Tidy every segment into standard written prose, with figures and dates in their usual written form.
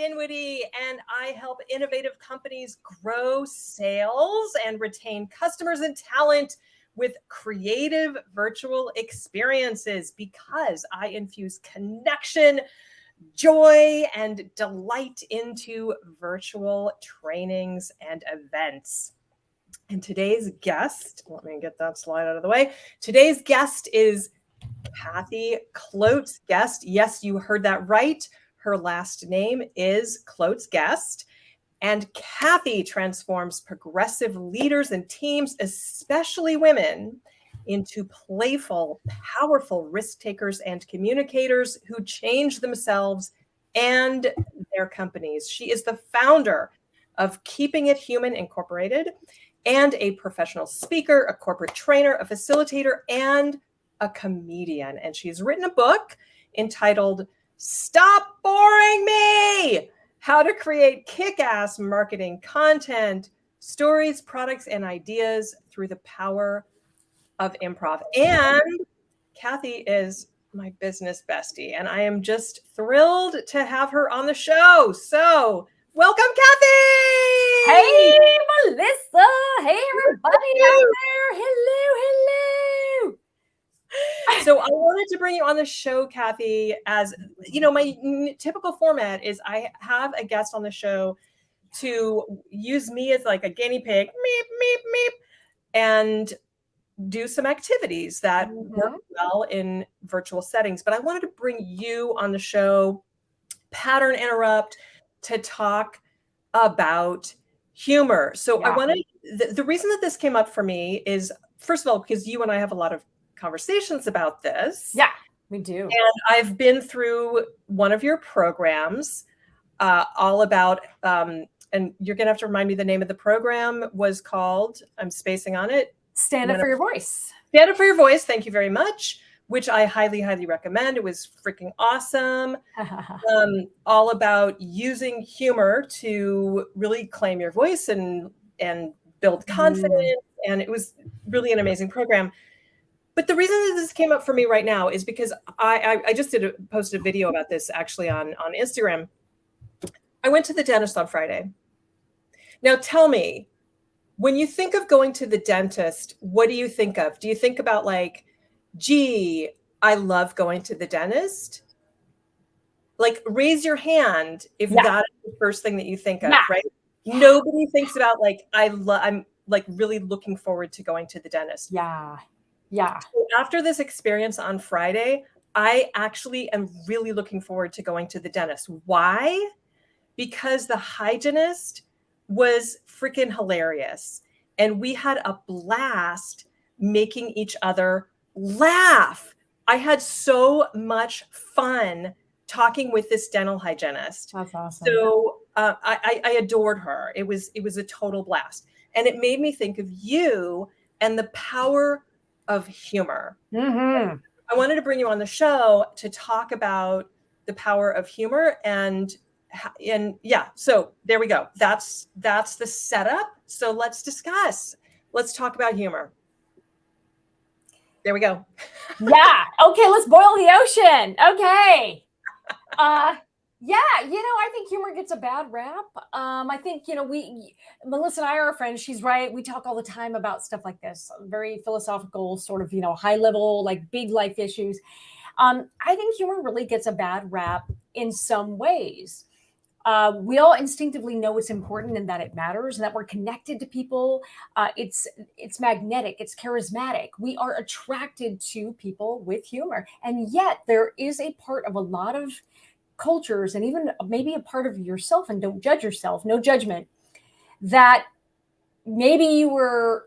Dinwiddie, and I help innovative companies grow sales and retain customers and talent with creative virtual experiences because I infuse connection, joy, and delight into virtual trainings and events. And today's guest, let me get that slide out of the way. Today's guest is Kathy Klotz-Guest. Yes, you heard that right. Her last name is Klotz-Guest. And Kathy transforms progressive leaders and teams, especially women, into playful, powerful risk takers and communicators who change themselves and their companies. She is the founder of Keeping It Human Incorporated and a professional speaker, a corporate trainer, a facilitator, and a comedian. And she's written a book entitled Stop Boring Me: How to Create Kick-Ass Marketing Content, Stories, Products, and Ideas Through the Power of Improv. And Kathy is my business bestie, and I am just thrilled to have her on the show. So welcome, Kathy! Hey, Melissa! Hey, everybody out there! Hello! So I wanted to bring you on the show, Kathy, as you know, my typical format is I have a guest on the show to use me as like a guinea pig, meep, meep, meep, and do some activities that work well in virtual settings. But I wanted to bring you on the show, pattern interrupt, to talk about humor. So I wanted, the reason that this came up for me is, first of all, because you and I have a lot of conversations about this. Yeah, we do. And I've been through one of your programs all about, and you're going to have to remind me the name of the program was called, I'm spacing on it. Stand Up for Your Voice. Stand Up for Your Voice. Thank you very much, which I highly, highly recommend. It was freaking awesome. All about using humor to really claim your voice and build confidence. And it was really an amazing program. But the reason that this came up for me right now is because I just posted a video about this actually on Instagram. I went to the dentist on Friday. Now tell me, when you think of going to the dentist, what do you think of? Do you think about like, gee, I love going to the dentist? Like, raise your hand if that is the first thing that you think of, right? Nobody thinks about like, I'm like really looking forward to going to the dentist. Yeah. So after this experience on Friday, I actually am really looking forward to going to the dentist. Why? Because the hygienist was freaking hilarious. And we had a blast making each other laugh. I had so much fun talking with this dental hygienist. That's awesome. So I adored her. It was a total blast. And it made me think of you and the power of humor. I wanted to bring you on the show to talk about the power of humor and yeah, so there we go. That's the setup. So let's discuss. Let's talk about humor. There we go. Yeah. Okay, let's boil the ocean. Okay. Yeah, I think humor gets a bad rap. I think, Melissa and I are friends. She's right. We talk all the time about stuff like this, very philosophical, sort of, high level, like big life issues. I think humor really gets a bad rap in some ways. We all instinctively know it's important and that it matters and that we're connected to people. It's magnetic. It's charismatic. We are attracted to people with humor. And yet there is a part of a lot of cultures and even maybe a part of yourself, and don't judge yourself, no judgment, that maybe you were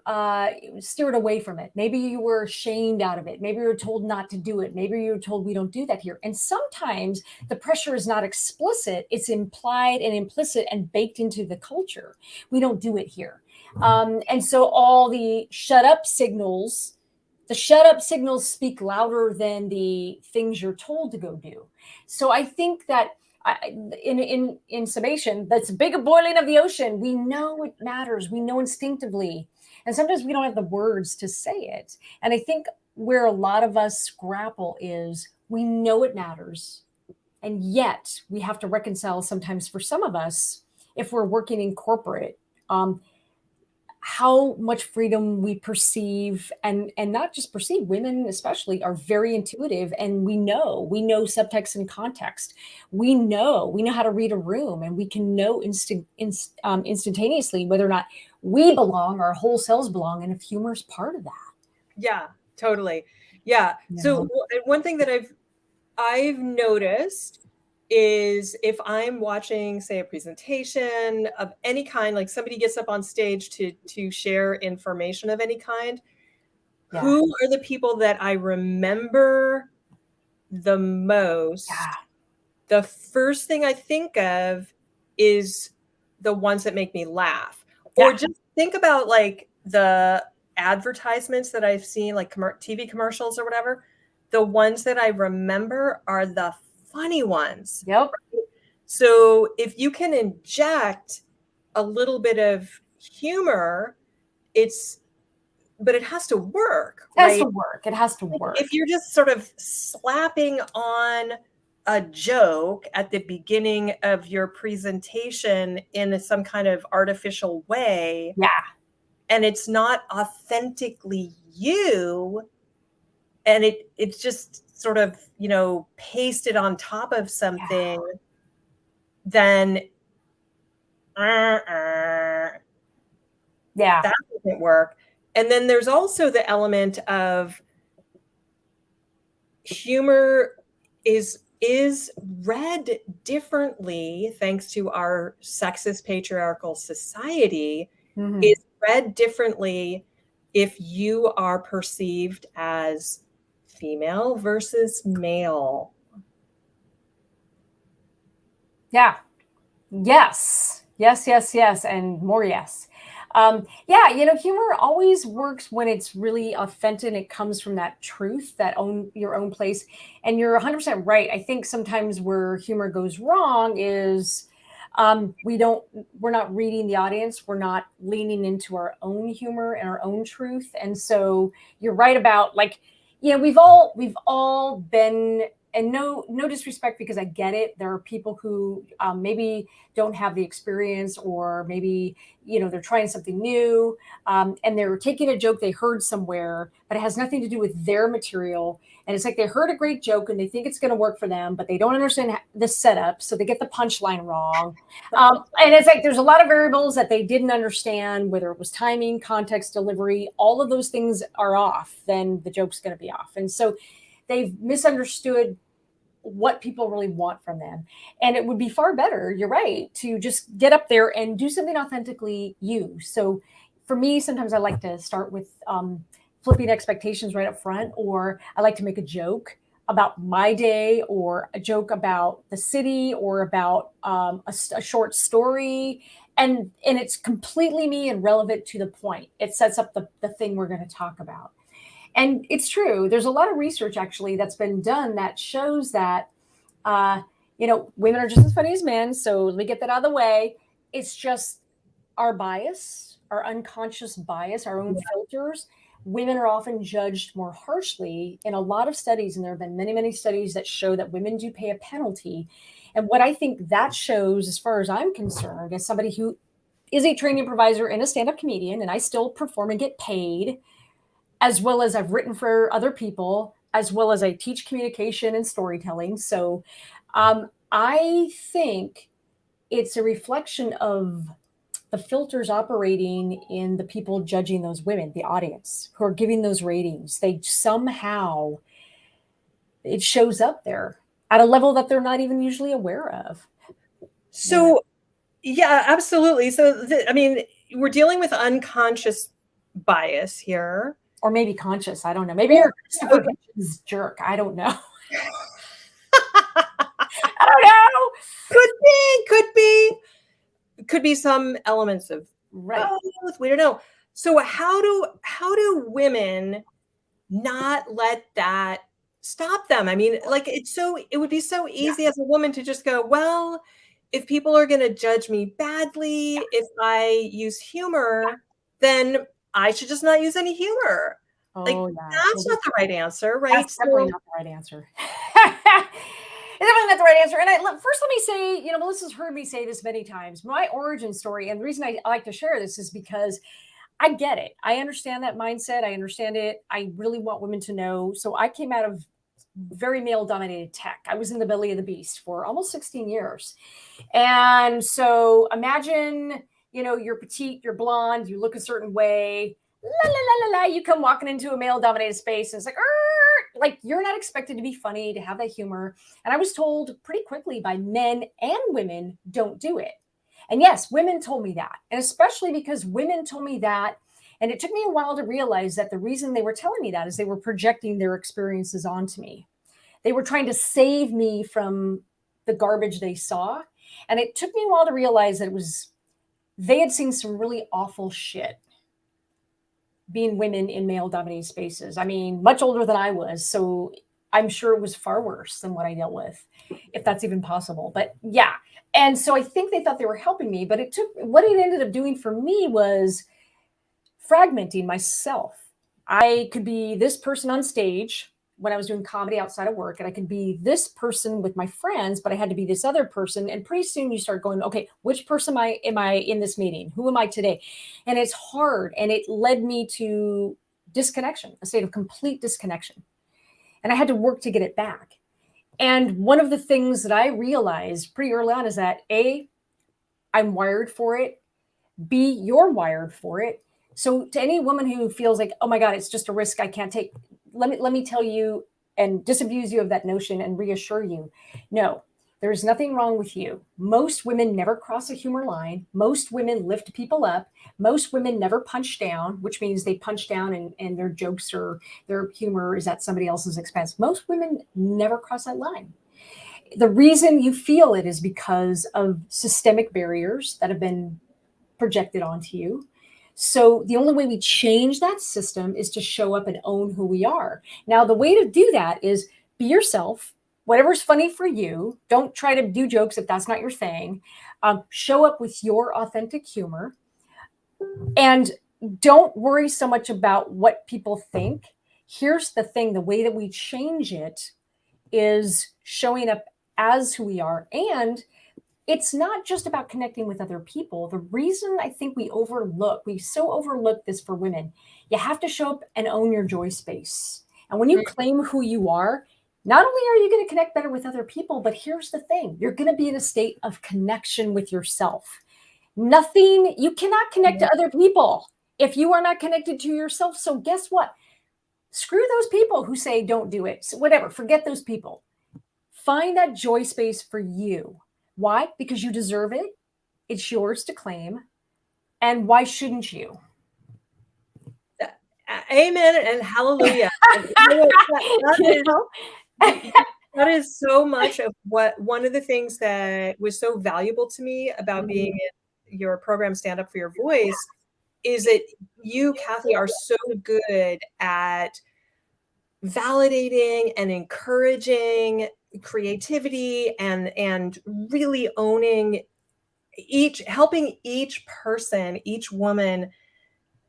steered away from it. Maybe you were shamed out of it. Maybe you were told not to do it. Maybe you were told we don't do that here. And sometimes the pressure is not explicit. It's implied and implicit and baked into the culture. We don't do it here. And so all the shut up signals speak louder than the things you're told to go do. So I think that in summation, that's a big boiling of the ocean. We know it matters. We know instinctively. And sometimes we don't have the words to say it. And I think where a lot of us grapple is we know it matters. And yet we have to reconcile sometimes for some of us, if we're working in corporate, how much freedom we perceive, and not just perceive, women especially are very intuitive, and we know subtext and context. We know how to read a room, and we can know instantaneously whether or not we belong, our whole selves belong, and if humor is part of that. Yeah, totally. Yeah. So one thing that I've noticed is if I'm watching, say, a presentation of any kind, like somebody gets up on stage to share information of any kind, who are the people that I remember the most? The first thing I think of is the ones that make me laugh. Or just think about like the advertisements that I've seen, like TV commercials or whatever. The ones that I remember are the funny ones. Yep. So if you can inject a little bit of humor, but it has to work. It has to work. It has to work. If you're just sort of slapping on a joke at the beginning of your presentation in some kind of artificial way, and it's not authentically you, and it's just sort of, pasted on top of something, then that doesn't work. And then there's also the element of humor is read differently thanks to our sexist patriarchal society. Is read differently if you are perceived as female versus male. Yeah. Yes, and more yes. Humor always works when it's really authentic. It comes from that truth, your own place. And you're 100% right. I think sometimes where humor goes wrong is we're not reading the audience. We're not leaning into our own humor and our own truth. And so you're right about we've all been. And no disrespect, because I get it. There are people who maybe don't have the experience, or maybe, they're trying something new, and they're taking a joke they heard somewhere, but it has nothing to do with their material. And it's like they heard a great joke and they think it's going to work for them, but they don't understand the setup, so they get the punchline wrong. And it's like there's a lot of variables that they didn't understand, whether it was timing, context, delivery, all of those things are off, then the joke's going to be off. And so they've misunderstood what people really want from them. And it would be far better, you're right, to just get up there and do something authentically you. So for me, sometimes I like to start with flipping expectations right up front, or I like to make a joke about my day, or a joke about the city, or about a short story. And it's completely me and relevant to the point. It sets up the thing we're going to talk about. And it's true. There's a lot of research actually that's been done that shows that, women are just as funny as men. So let me get that out of the way. It's just our bias, our unconscious bias, our own filters. Women are often judged more harshly in a lot of studies. And there have been many, many studies that show that women do pay a penalty. And what I think that shows, as far as I'm concerned, as somebody who is a training provider and a stand-up comedian, and I still perform and get paid, as well as I've written for other people, as well as I teach communication and storytelling. So I think it's a reflection of the filters operating in the people judging those women, the audience who are giving those ratings. They somehow, it shows up there at a level that they're not even usually aware of. So, yeah, absolutely. So, we're dealing with unconscious bias here. Or maybe conscious. I don't know. Maybe you're Christopher Hitchens jerk. I don't know. I don't know. Could be some elements of both. We don't know. So how do women not let that stop them? I mean, it would be so easy as a woman to just go, well, if people are going to judge me badly, if I use humor, then I should just not use any humor. That's not the right answer, right? That's definitely not the right answer. definitely not the right answer. And first, let me say, Melissa's heard me say this many times. My origin story, and the reason I like to share this is because I get it. I understand that mindset. I understand it. I really want women to know. So I came out of very male-dominated tech. I was in the belly of the beast for almost 16 years. And so imagine, you're petite, you're blonde, you look a certain way, la, la, la, la, la, you come walking into a male-dominated space, and it's like you're not expected to be funny, to have that humor. And I was told pretty quickly by men and women, don't do it. And yes, women told me that. And especially because women told me that. And it took me a while to realize that the reason they were telling me that is they were projecting their experiences onto me. They were trying to save me from the garbage they saw. And it took me a while to realize that they had seen some really awful shit being women in male-dominated spaces. I mean, much older than I was. So I'm sure it was far worse than what I dealt with, if that's even possible. But yeah. And so I think they thought they were helping me, but what it ended up doing for me was fragmenting myself. I could be this person on stage when I was doing comedy outside of work, and I could be this person with my friends, but I had to be this other person. And pretty soon you start going, okay, which person am I in this meeting? Who am I today? And it's hard. And it led me to disconnection, a state of complete disconnection. And I had to work to get it back. And one of the things that I realized pretty early on is that A, I'm wired for it. B, you're wired for it. So to any woman who feels like, oh my God, it's just a risk I can't take, let me tell you and disabuse you of that notion and reassure you. No, there is nothing wrong with you. Most women never cross a humor line. Most women lift people up. Most women never punch down, which means they punch down and their jokes or their humor is at somebody else's expense. Most women never cross that line. The reason you feel it is because of systemic barriers that have been projected onto you. So the only way we change that system is to show up and own who we are. Now, the way to do that is be yourself, whatever's funny for you. Don't try to do jokes if that's not your thing. Show up with your authentic humor. And don't worry so much about what people think. Here's the thing, the way that we change it is showing up as who we are. And it's not just about connecting with other people. The reason I think we so overlook this for women, you have to show up and own your joy space. And when you claim who you are, not only are you going to connect better with other people, but here's the thing, you're going to be in a state of connection with yourself. You cannot connect to other people if you are not connected to yourself. So guess what? Screw those people who say don't do it. So whatever, forget those people. Find that joy space for you. Why? Because you deserve it. It's yours to claim. And why shouldn't you? Amen and hallelujah. That is so much of one of the things that was so valuable to me about being in your program, Stand Up for Your Voice, is that you, Kathy, are so good at validating and encouraging creativity and really owning helping each person, each woman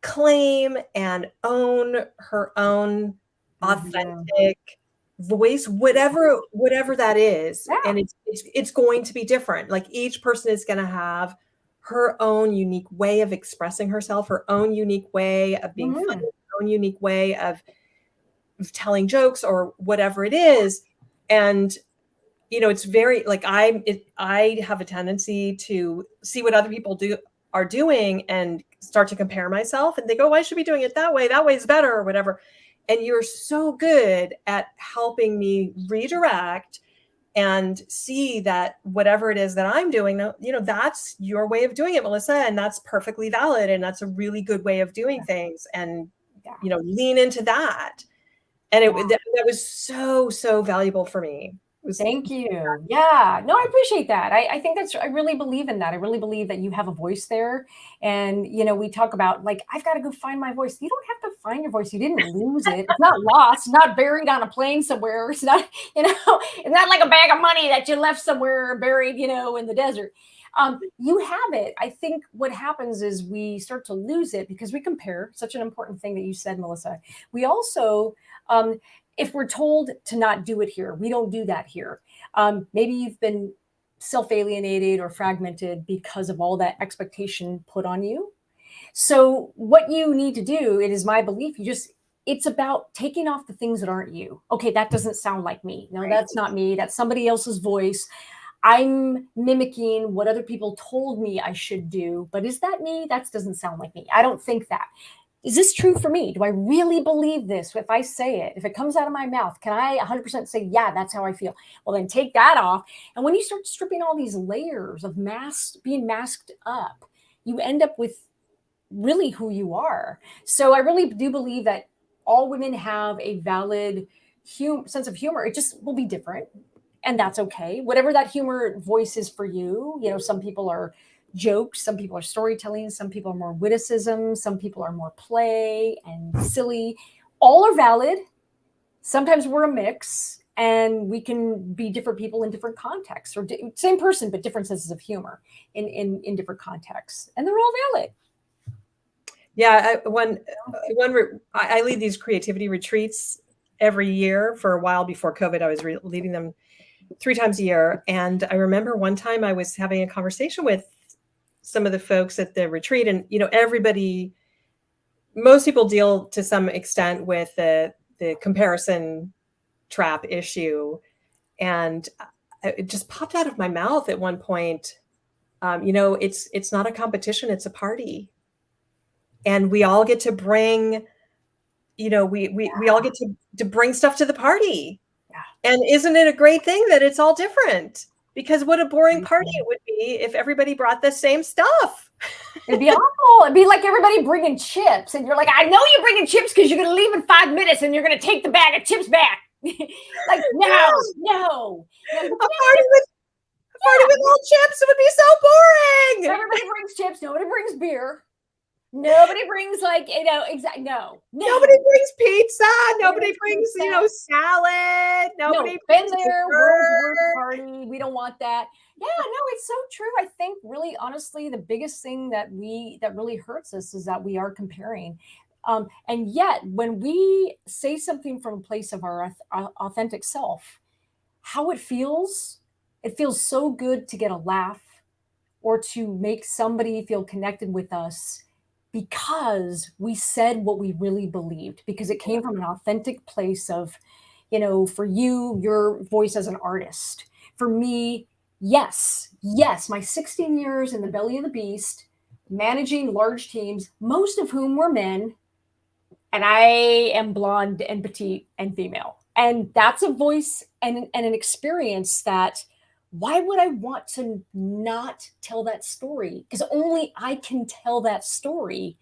claim and own her own authentic voice, whatever that is. Yeah. And it's going to be different. Like each person is going to have her own unique way of expressing herself, her own unique way of being funny, her own unique way of telling jokes or whatever it is. And it's very like I have a tendency to see what other people are doing and start to compare myself and think, oh, I should be doing it that way. That way is better or whatever. And you're so good at helping me redirect and see that whatever it is that I'm doing, that's your way of doing it, Melissa. And that's perfectly valid. And that's a really good way of doing things. And, lean into that. And that was so, so valuable for me. Thank you. Yeah, no, I appreciate that. I think I really believe in that. I really believe that you have a voice there. And, we talk about like, I've got to go find my voice. You don't have to find your voice. You didn't lose it. It's not lost, not buried on a plane somewhere. It's not, it's not like a bag of money that you left somewhere buried, in the desert. You have it. I think what happens is we start to lose it because we compare. Such an important thing that you said, Melissa. We also, if we're told to not do it here, we don't do that here. Maybe you've been self-alienated or fragmented because of all that expectation put on you. So what you need to do, it is my belief, it's about taking off the things that aren't you. Okay, that doesn't sound like me. No, that's not me. That's somebody else's voice. I'm mimicking what other people told me I should do. But is that me? That doesn't sound like me. I don't think that. Is this true for me? Do I really believe this? If I say it, if it comes out of my mouth, can I 100% say, yeah, that's how I feel? Well, then take that off. And when you start stripping all these layers of being masked up, you end up with really who you are. So I really do believe that all women have a valid sense of humor. It just will be different. And that's okay. Whatever that humor voice is for you, some people are jokes, some people are storytelling, some people are more witticism, some people are more play and silly. All are valid. Sometimes we're a mix, and we can be different people in different contexts, or same person, but different senses of humor in different contexts. And they're all valid. Yeah, I lead these creativity retreats every year. For a while before COVID, I was leading them 3 times a year. And I remember one time I was having a conversation with some of the folks at the retreat, and most people deal to some extent with the comparison trap issue, and it just popped out of my mouth at one point. It's not a competition; it's a party. And we all get to bring, we all get to bring stuff to the party. Yeah. And isn't it a great thing that it's all different? Because what a boring party it would be if everybody brought the same stuff. It'd be awful. It'd be like everybody bringing chips. And you're like, I know you're bringing chips because you're going to leave in 5 minutes and you're going to take the bag of chips back. Like, no. A party with all chips, it would be so boring. Everybody brings chips. Nobody brings beer. Nobody brings no. Nobody brings pizza. Nobody brings, salad. Nobody brings been there. World's worst party. We don't want that. Yeah, no, it's so true. I think really, honestly, the biggest thing that really hurts us is that we are comparing. And yet when we say something from a place of our authentic self, how it feels so good to get a laugh or to make somebody feel connected with us, because we said what we really believed, because it came from an authentic place of, for you, your voice as an artist. For me, yes, my 16 years in the belly of the beast, managing large teams, most of whom were men, and I am blonde and petite and female. And that's a voice and an experience that, why would I want to not tell that story? Because only I can tell that story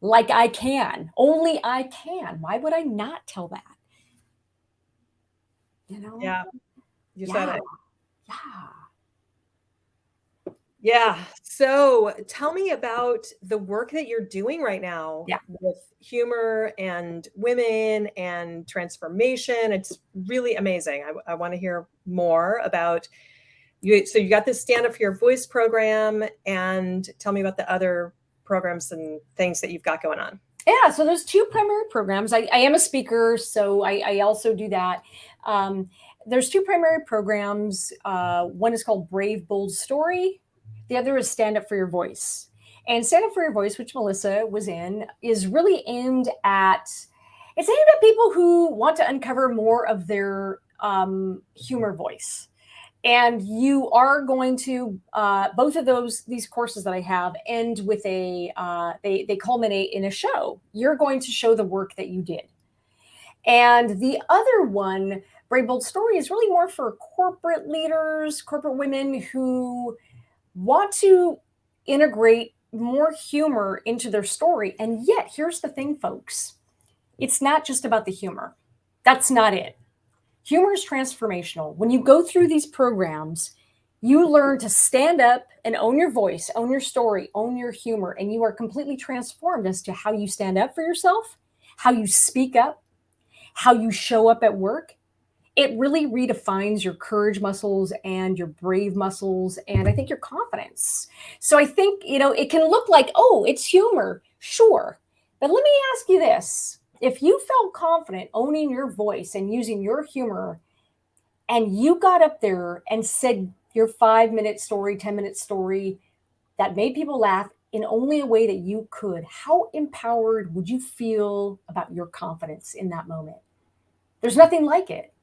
like I can. Only I can. Why would I not tell that? Yeah. You said it. Yeah. Yeah. So tell me about the work that you're doing right now with humor and women and transformation. It's really amazing. I want to hear more about you. So you got this Stand Up for Your Voice program, and tell me about the other programs and things that you've got going on. Yeah. So there's 2 primary programs. I am a speaker, so I also do that. There's 2 primary programs. One is called Brave, Bold Story. The other is Stand Up for Your Voice. And Stand Up for Your Voice, which Melissa was in, is really aimed at people who want to uncover more of their humor voice. And you are going to, both of these courses that I have end with they culminate in a show. You're going to show the work that you did. And the other one, Brave Bold Story, is really more for corporate leaders, corporate women who want to integrate more humor into their story. And yet, here's the thing, folks. It's not just about the humor. That's not it. Humor is transformational. When you go through these programs, you learn to stand up and own your voice, own your story, own your humor, and you are completely transformed as to how you stand up for yourself, how you speak up, how you show up at work. It really redefines your courage muscles and your brave muscles, and I think your confidence. So I think, it can look like, oh, it's humor. Sure. But let me ask you this. If you felt confident owning your voice and using your humor and you got up there and said your 5-minute story, 10-minute story that made people laugh in only a way that you could, how empowered would you feel about your confidence in that moment? There's nothing like it.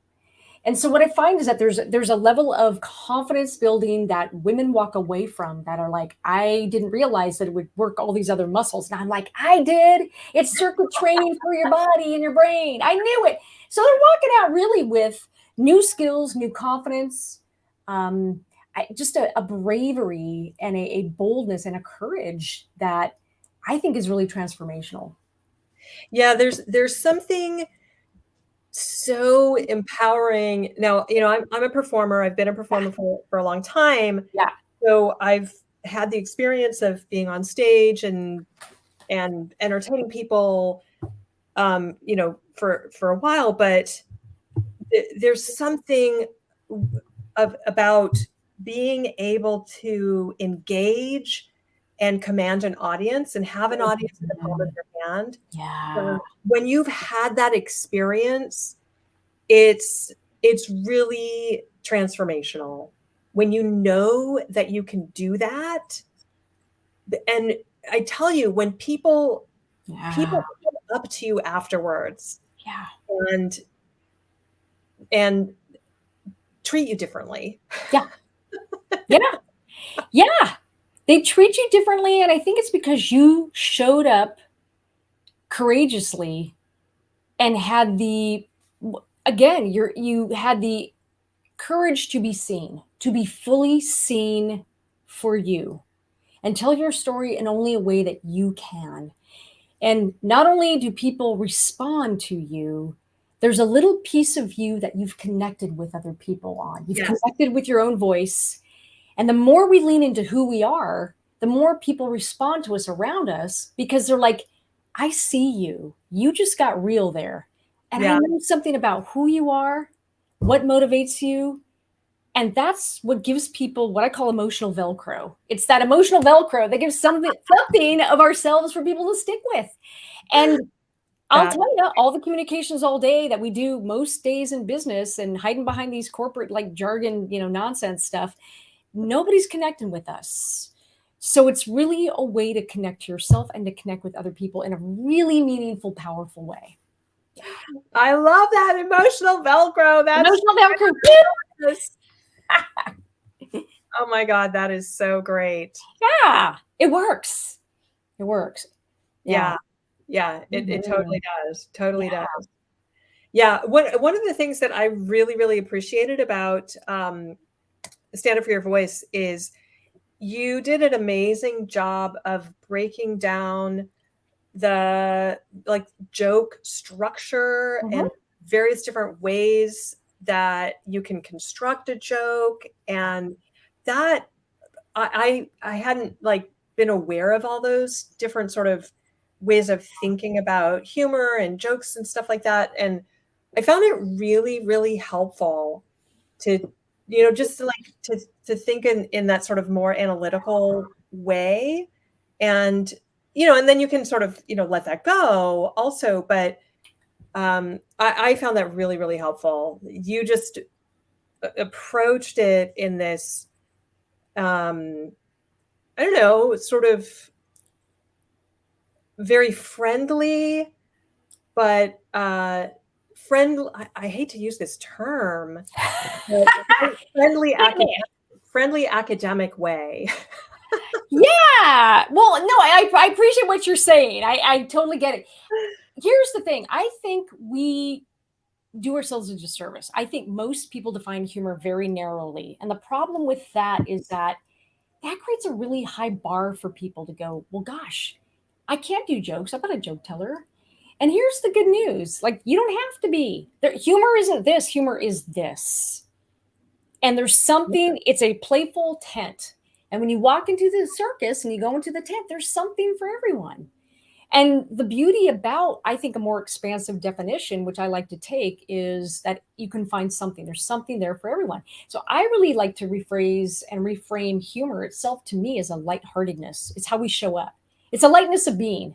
And so what I find is that there's a level of confidence building that women walk away from that are like, I didn't realize that it would work all these other muscles. And I'm like, I did. It's circuit training for your body and your brain. I knew it. So they're walking out really with new skills, new confidence, just a bravery and a boldness and a courage that I think is really transformational. Yeah, there's something so empowering. Now, I'm a performer. I've been a performer for a long time. Yeah. So I've had the experience of being on stage and entertaining people, for a while, but there's something about being able to engage and command an audience and have an audience in the palm of your hand. Yeah. When you've had that experience, it's really transformational. When you know that you can do that, and I tell you, when people come up to you afterwards, and treat you differently. Yeah. They treat you differently. And I think it's because you showed up courageously and had you had the courage to be seen, to be fully seen for you and tell your story in only a way that you can. And not only do people respond to you, there's a little piece of you that you've connected with other people on. You've connected with your own voice. And the more we lean into who we are, the more people respond to us around us because they're like, I see you. You just got real there. And I know something about who you are, what motivates you. And that's what gives people what I call emotional Velcro. It's that emotional Velcro that gives something of ourselves for people to stick with. And I'll tell you, all the communications all day that we do most days in business and hiding behind these corporate like jargon, nonsense stuff, nobody's connecting with us. So it's really a way to connect to yourself and to connect with other people in a really meaningful, powerful way. I love that emotional Velcro. That's emotional Velcro. Oh my God, that is so great. Yeah, it works. It works. Yeah. It totally does. Totally does. Yeah. One of the things that I really, really appreciated about Stand Up for Your Voice is you did an amazing job of breaking down the joke structure and various different ways that you can construct a joke. And that I hadn't been aware of all those different sort of ways of thinking about humor and jokes and stuff like that. And I found it really, really helpful to, just to think in that sort of more analytical way. And, and then you can sort of, let that go also. But I found that really, really helpful. You just approached it in this, I don't know, sort of very friendly, but friendly. I hate to use this term, but friendly academic way. Yeah. Well, no, I appreciate what you're saying. I totally get it. Here's the thing. I think we do ourselves a disservice. I think most people define humor very narrowly. And the problem with that is that creates a really high bar for people to go, well, gosh, I can't do jokes. I'm not a joke teller. And here's the good news. You don't have to be. Humor isn't this. Humor is this. And there's something, it's a playful tent. And when you walk into the circus and you go into the tent, there's something for everyone. And the beauty about, I think, a more expansive definition, which I like to take, is that you can find something. There's something there for everyone. So I really like to rephrase and reframe humor itself to me as a lightheartedness. It's how we show up. It's a lightness of being.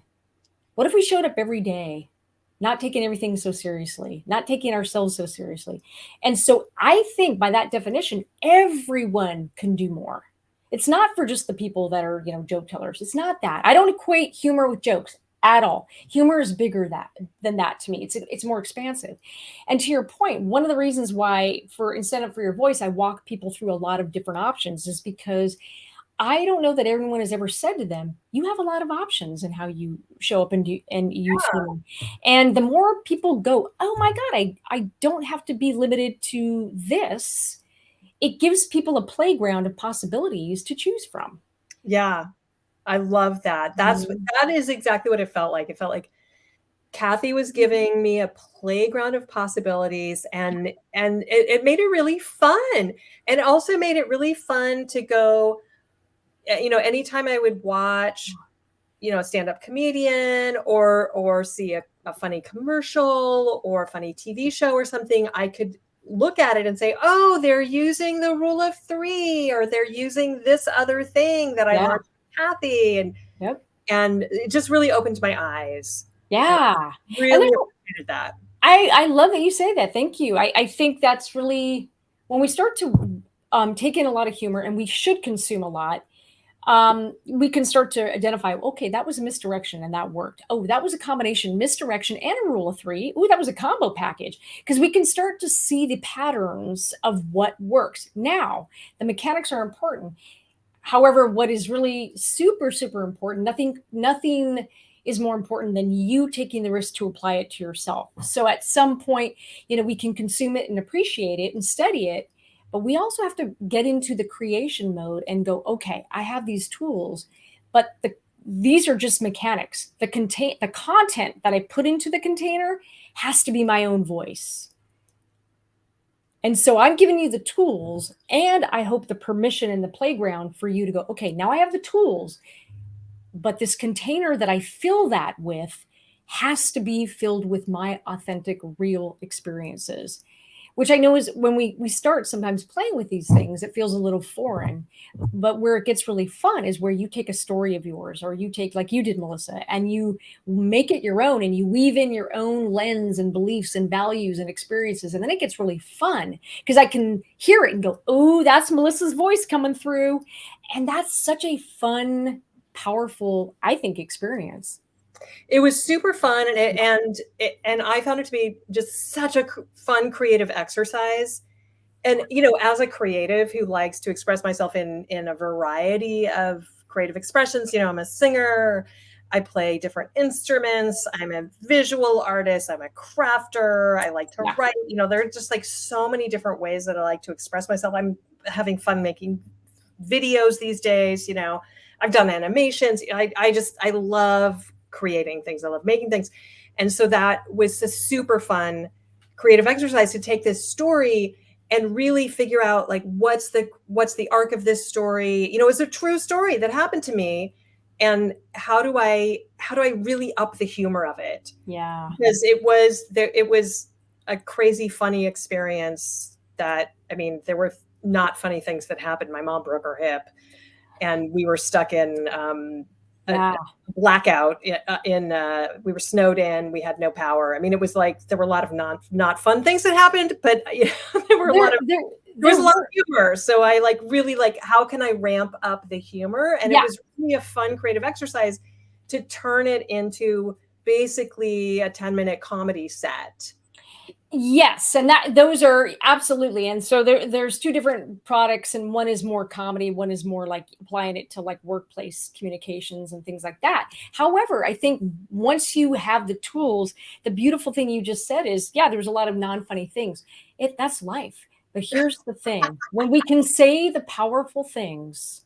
What if we showed up every day, not taking everything so seriously, not taking ourselves so seriously. And so I think by that definition, everyone can do more. It's not for just the people that are, joke tellers. It's not that. I don't equate humor with jokes at all. Humor is bigger than that to me. It's more expansive. And to your point, one of the reasons why for Incentive for Your Voice, I walk people through a lot of different options is because I don't know that everyone has ever said to them, you have a lot of options in how you show up and use humor. And the more people go, oh my God, I don't have to be limited to this. It gives people a playground of possibilities to choose from. Yeah. I love that. That is exactly what it felt like. It felt like Kathy was giving me a playground of possibilities, and it made it really fun. And also made it really fun to go, anytime I would watch, a stand-up comedian or see a funny commercial or a funny TV show or something, I could look at it and say, oh, they're using the rule of 3, or they're using this other thing that I learned from Kathy. And it just really opened my eyes. Yeah. Really appreciated that. I love that you say that. Thank you. I think that's really, when we start to take in a lot of humor, and we should consume a lot, we can start to identify, okay, that was a misdirection and that worked. Oh, that was a combination, misdirection and a rule of 3. Oh, that was a combo package. Because we can start to see the patterns of what works. Now, the mechanics are important. However, what is really super, super important, nothing is more important than you taking the risk to apply it to yourself. So at some point, we can consume it and appreciate it and study it, but we also have to get into the creation mode and go, okay, I have these tools, but these are just mechanics. The content that I put into the container has to be my own voice. And so I'm giving you the tools, and I hope the permission and the playground for you to go, okay, now I have the tools, but this container that I fill that with has to be filled with my authentic, real experiences, which I know is when we start sometimes playing with these things, it feels a little foreign. But where it gets really fun is where you take a story of yours, or you take, like you did, Melissa, and you make it your own, and you weave in your own lens and beliefs and values and experiences. And then it gets really fun because I can hear it and go, oh, that's Melissa's voice coming through. And that's such a fun, powerful, I think, experience. It was super fun, and I found it to be just such a fun, creative exercise. And as a creative who likes to express myself in a variety of creative expressions, I'm a singer, I play different instruments, I'm a visual artist, I'm a crafter, I like to write. There are just like so many different ways that I like to express myself. I'm having fun making videos these days. I've done animations. I love creating things. I love making things. And so that was a super fun creative exercise to take this story and really figure out, like, what's the arc of this story? Is a true story that happened to me, and how do I really up the humor of it? Yeah. Because it was a crazy funny experience that, there were not funny things that happened. My mom broke her hip, and we were stuck in a blackout we were snowed in, we had no power. It was like there were a lot of not fun things that happened, but there was a lot of humor. So I really how can I ramp up the humor? And it was really a fun creative exercise to turn it into basically a 10-minute comedy set. Yes, and those are absolutely. And so there's two different products, and one is more comedy, one is more like applying it to like workplace communications and things like that. However, I think once you have the tools, the beautiful thing you just said is, there's a lot of non-funny things. That's life. But here's the thing. When we can say the powerful things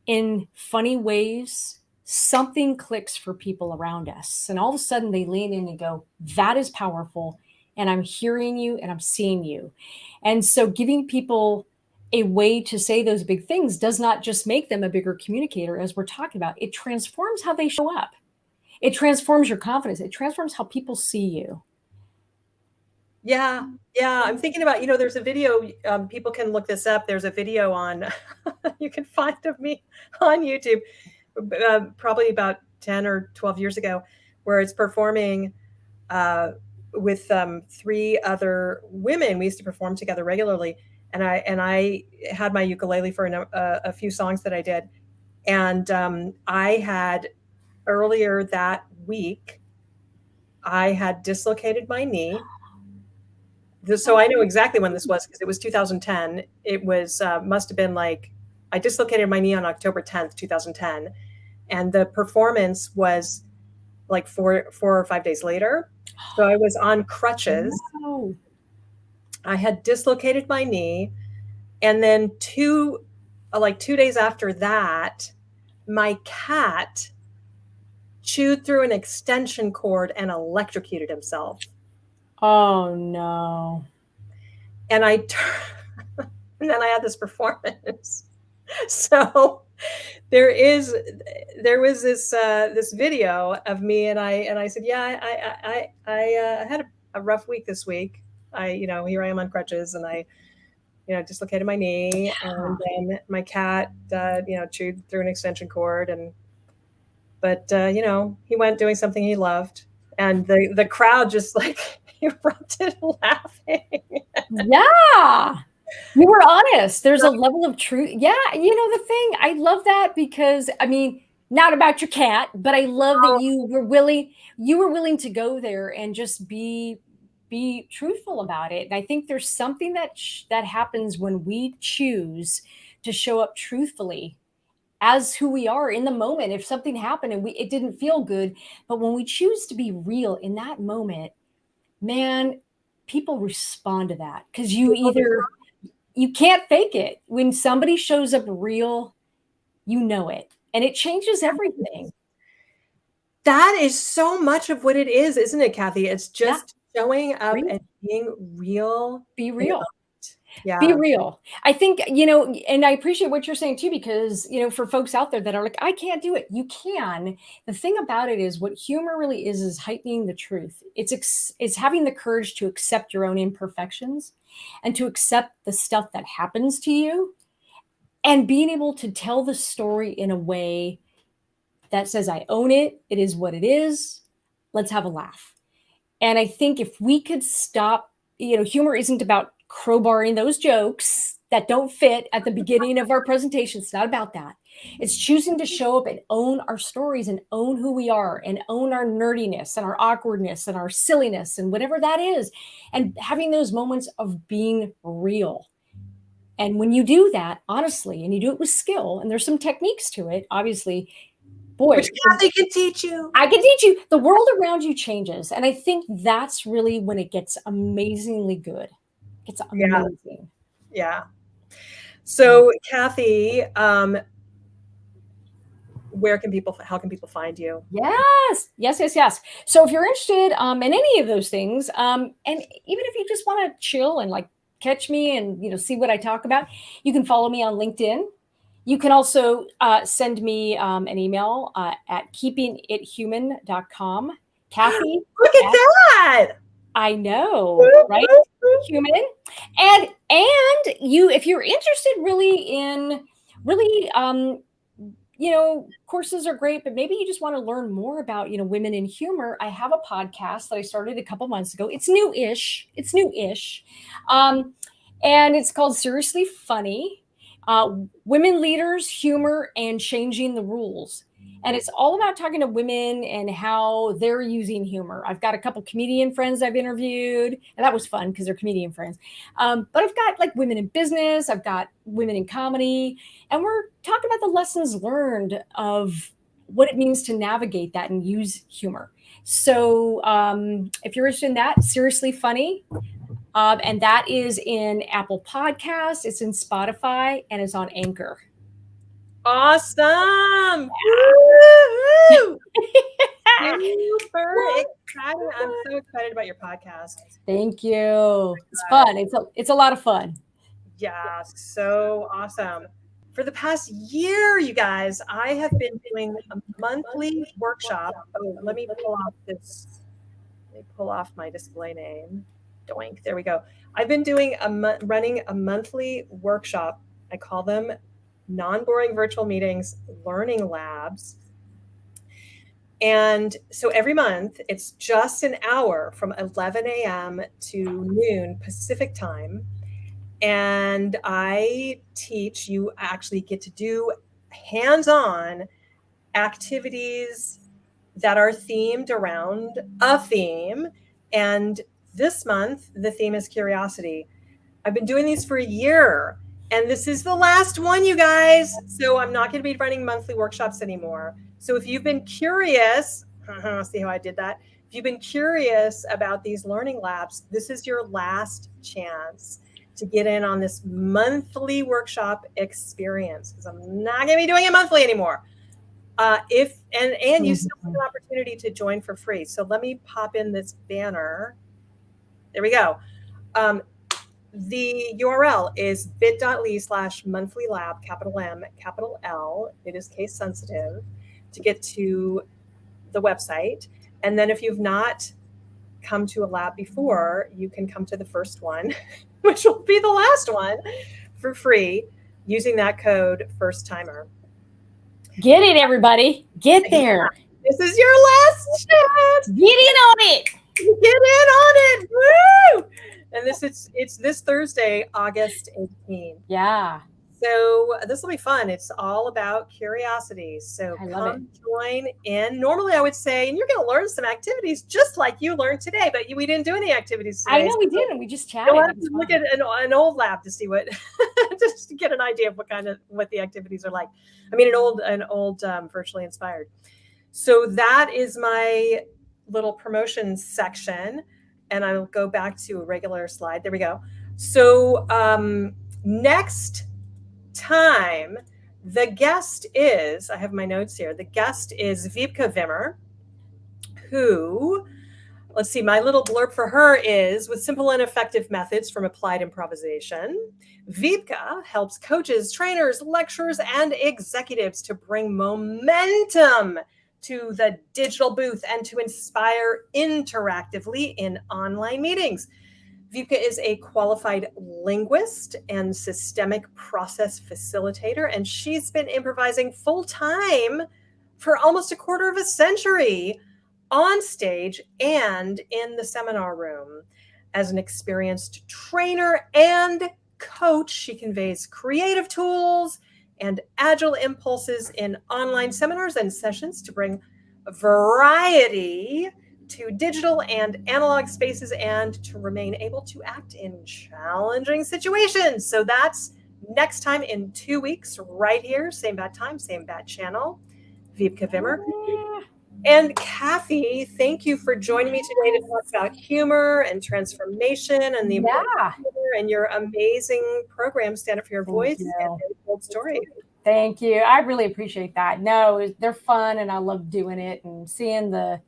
in funny ways, something clicks for people around us. And all of a sudden they lean in and go, that is powerful. And I'm hearing you and I'm seeing you. And so giving people a way to say those big things does not just make them a bigger communicator, as we're talking about. It transforms how they show up. It transforms your confidence. It transforms how people see you. Yeah. I'm thinking about, there's a video, people can look this up. There's a video on, you can find of me on YouTube, probably about 10 or 12 years ago, where it's performing with 3 other women. We used to perform together regularly, and I had my ukulele for a few songs that I did, and I had earlier that week I had dislocated my knee. So I know exactly when this was because it was 2010. It was must have been like I dislocated my knee on October 10th, 2010, and the performance was like 4 or 5 days later. So I was on crutches. No. I had dislocated my knee, and then 2 days after that, my cat chewed through an extension cord and electrocuted himself. Oh no. And and then I had this performance. So there was this video of me, and I said, yeah, I had a rough week this week. Here I am on crutches, and I dislocated my knee, and then my cat chewed through an extension cord, but he went doing something he loved, and the crowd just like erupted laughing. Yeah. You were honest. There's a level of truth. Yeah. The thing, I love that because, I mean, not about your cat, but I love that you were willing to go there and just be truthful about it. And I think there's something that happens when we choose to show up truthfully as who we are in the moment. If something happened and it didn't feel good, but when we choose to be real in that moment, man, people respond to that because you can't fake it. When somebody shows up real, it, and it changes everything. That is so much of what it is, isn't it, Kathy? It's just showing up and being real. Be real. Yeah. Be real. I think, and I appreciate what you're saying too, because, for folks out there that are like, I can't do it. You can. The thing about it is what humor really is heightening the truth. It's having the courage to accept your own imperfections and to accept the stuff that happens to you and being able to tell the story in a way that says, I own it. It is what it is. Let's have a laugh. And I think if we could stop, humor isn't about crowbarring those jokes that don't fit at the beginning of our presentation. It's not about that. It's choosing to show up and own our stories and own who we are and own our nerdiness and our awkwardness and our silliness and whatever that is. And having those moments of being real. And when you do that, honestly, and you do it with skill, and there's some techniques to it, obviously, boy, which Kathy can teach you. I can teach you. The world around you changes. And I think that's really when it gets amazingly good. It's amazing. Yeah. So Kathy, how can people find you? Yes. So if you're interested in any of those things, and even if you just want to chill and like catch me and see what I talk about, you can follow me on LinkedIn. You can also send me an email at keepingithuman.com. Kathy. Look at that. I know, right? Human. And if you're interested really in courses are great, but maybe you just want to learn more about, women in humor. I have a podcast that I started a couple months ago. It's new-ish. And it's called Seriously Funny. Women leaders, humor, and changing the rules. And it's all about talking to women and how they're using humor. I've got a couple comedian friends I've interviewed, and that was fun because they're comedian friends. But I've got like women in business, I've got women in comedy, and we're talking about the lessons learned of what it means to navigate that and use humor. So if you're interested in that, Seriously Funny. And that is in Apple Podcasts, it's in Spotify, and it's on Anchor. Awesome. Super excited. I'm so excited about your podcast. Thank you. It's fun. It's a lot of fun. Yeah, so awesome. For the past year, you guys, I have been doing a monthly workshop. Oh, let me pull off my display name. Doink. There we go. I've been running a monthly workshop. I call them non-boring virtual meetings, learning labs. And so every month, it's just an hour from 11 a.m. to noon Pacific time. And I teach, you actually get to do hands-on activities that are themed around a theme. And this month, the theme is curiosity. I've been doing these for a year, and this is the last one, you guys. So I'm not going to be running monthly workshops anymore. So if you've been curious, see how I did that? If you've been curious about these learning labs, this is your last chance to get in on this monthly workshop experience, because I'm not going to be doing it monthly anymore. And you still have an opportunity to join for free. So let me pop in this banner. There we go. The URL is bit.ly/monthly-lab, capital M, capital L. It is case sensitive to get to the website. And then if you've not come to a lab before, you can come to the first one, which will be the last one, for free using that code first timer. Get it, everybody. Get there. This is your last chance. Get in on it. Get in on it. Woo! And it's this Thursday, August 18th. Yeah. So this will be fun. It's all about curiosity. So come join in. Normally I would say, and you're going to learn some activities just like you learned today, but we didn't do any activities today. I know we didn't. We just chatted. You'll have to look at an old lab to see what, just to get an idea of what the activities are like. I mean, an old virtually inspired. So that is my little promotion section. And I'll go back to a regular slide. There we go. So next time, the guest is, I have my notes here. The guest is Wiebke Wimmer, who, let's see, my little blurb for her is, with simple and effective methods from applied improvisation, Wiebke helps coaches, trainers, lecturers, and executives to bring momentum to the digital booth and to inspire interactively in online meetings. Wiebke is a qualified linguist and systemic process facilitator, and she's been improvising full-time for almost a quarter of a century on stage and in the seminar room. As an experienced trainer and coach, she conveys creative tools and agile impulses in online seminars and sessions to bring variety to digital and analog spaces and to remain able to act in challenging situations. So that's next time in 2 weeks, right here, same bad time, same bad channel. Wiebke Wimmer. And Kathy, thank you for joining me today to talk about humor and transformation and the importance of humor and your amazing program, Stand Up for Your Voice and Bold Story. Thank you. I really appreciate that. No, they're fun and I love doing it, and seeing the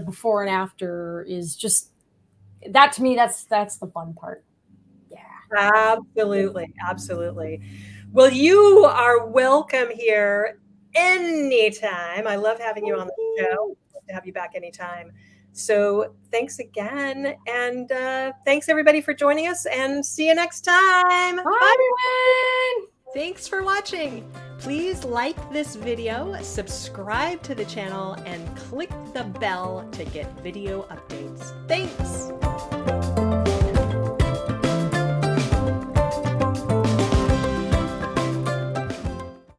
before and after is just, that to me, that's the fun part. Yeah. Absolutely. Absolutely. Well, you are welcome here anytime. I love having you on the show. I'd love to have you back anytime. So thanks again. And thanks everybody for joining us, and see you next time. Bye, everyone. Thanks for watching. Please like this video, subscribe to the channel, and click the bell to get video updates. Thanks.